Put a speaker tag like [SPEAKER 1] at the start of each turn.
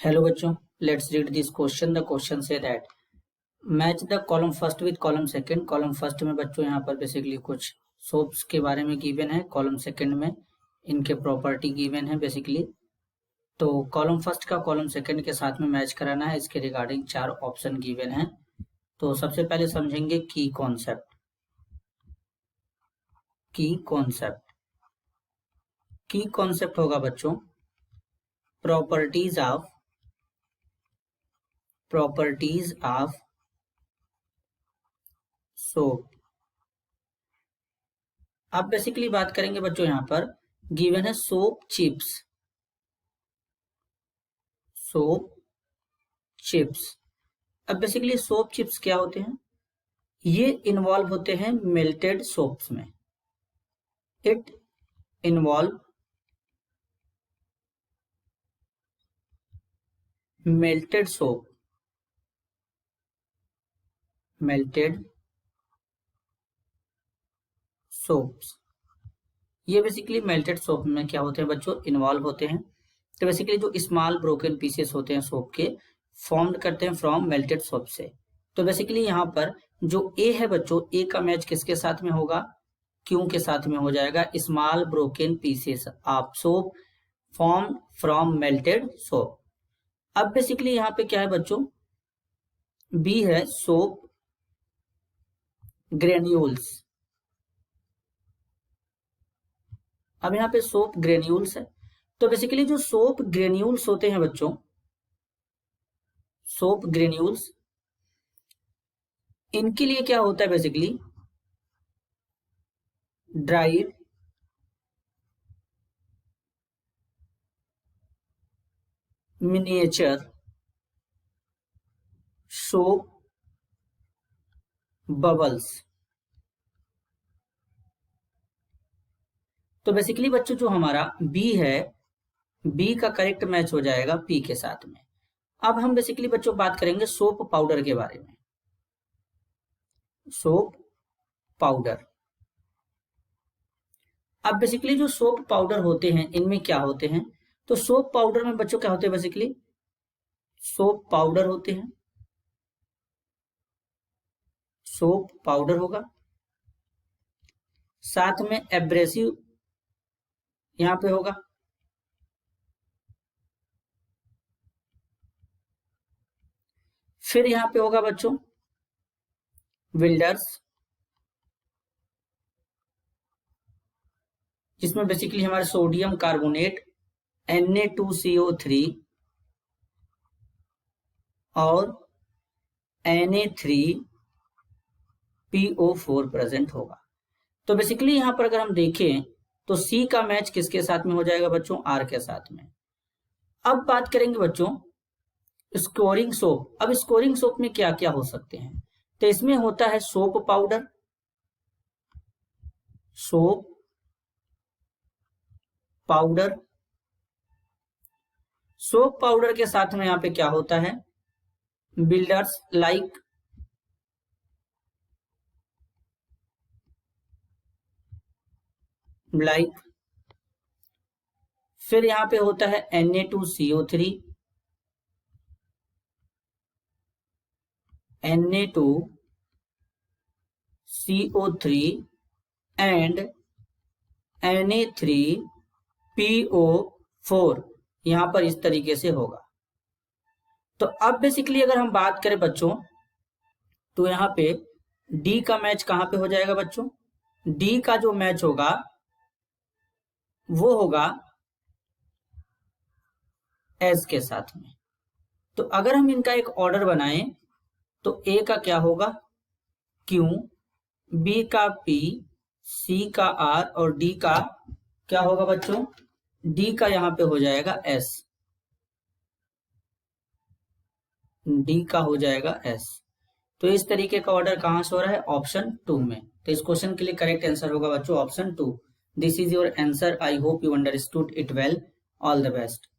[SPEAKER 1] Hello बच्चों, let's read this question. The question say that match the column first with column second. column first में बच्चों यहाँ पर basically कुछ soaps के बारे में गिवन है, कॉलम सेकंड में इनके प्रॉपर्टी गिवन है बेसिकली। तो कॉलम फर्स्ट का कॉलम सेकंड के साथ में मैच कराना है, इसके रिगार्डिंग 4 ऑप्शन गिवन है। तो सबसे पहले समझेंगे की कॉन्सेप्ट। की कॉन्सेप्ट होगा बच्चों प्रॉपर्टीज ऑफ सोप। आप बेसिकली बात करेंगे बच्चों, यहाँ पर गिवन है सोप चिप्स। अब बेसिकली सोप चिप्स क्या होते हैं? ये इन्वॉल्व होते हैं मेल्टेड सोप्स में। It involve melted soaps. ये बेसिकली मेल्टेड सोप में क्या होते हैं बच्चों? इन्वॉल्व होते हैं। तो बेसिकली जो स्मॉल ब्रोकन पीसेस होते हैं सोप के, फॉर्म्ड करते हैं फ्रॉम मेल्टेड सोप से। तो बेसिकली यहाँ पर जो ए है बच्चों, ए का मैच किसके साथ में होगा? क्यू के साथ में हो जाएगा। Small broken pieces of soap formed from melted soap. अब बेसिकली यहाँ पे क्या है बच्चों? बी है सोप ग्रेन्यूल्स। अब यहाँ पे सोप ग्रेन्यूल्स है। तो बेसिकली जो सोप ग्रेन्यूल्स होते हैं बच्चों, सोप ग्रेन्यूल्स, इनके लिए क्या होता है basically? Dried miniature soap bubbles. तो बेसिकली बच्चों जो हमारा बी है, बी का करेक्ट मैच हो जाएगा पी के साथ में। अब हम बेसिकली बच्चों बात करेंगे सोप पाउडर के बारे में। Soap powder. अब बेसिकली जो सोप पाउडर होते हैं, इनमें क्या होते हैं? तो सोप पाउडर में बच्चों क्या होते हैं? बेसिकली सोप पाउडर होते हैं, सोप पाउडर होगा, साथ में एब्रेसिव यहां पे होगा, फिर यहां पे होगा बच्चों विल्डर्स, जिसमें बेसिकली हमारे सोडियम कार्बोनेट Na2CO3 और Na3PO4 प्रेजेंट होगा। तो बेसिकली यहां पर अगर हम देखें तो सी का मैच किसके साथ में हो जाएगा बच्चों? आर के साथ में। अब बात करेंगे बच्चों स्कोरिंग सोप। अब स्कोरिंग सोप में क्या क्या हो सकते हैं? तो इसमें होता है सोप पाउडर, सोप पाउडर के साथ में यहां पे क्या होता है? बिल्डर्स लाइक फिर यहां पे होता है Na2CO3, एंड Na3PO4 यहां पर इस तरीके से होगा। तो अब बेसिकली अगर हम बात करें बच्चों, तो यहां पे डी का मैच कहां पे हो जाएगा बच्चों? डी का जो मैच होगा वो होगा एस के साथ में। तो अगर हम इनका एक ऑर्डर बनाएं तो ए का क्या होगा? क्यू, बी का पी, सी का आर और डी का क्या होगा बच्चों? डी का यहां पे हो जाएगा एस। डी का हो जाएगा एस। तो इस तरीके का ऑर्डर कहां से हो रहा है? ऑप्शन 2 में। तो इस क्वेश्चन के लिए करेक्ट आंसर होगा बच्चों option 2। This is your answer. I hope you understood it well. All the best.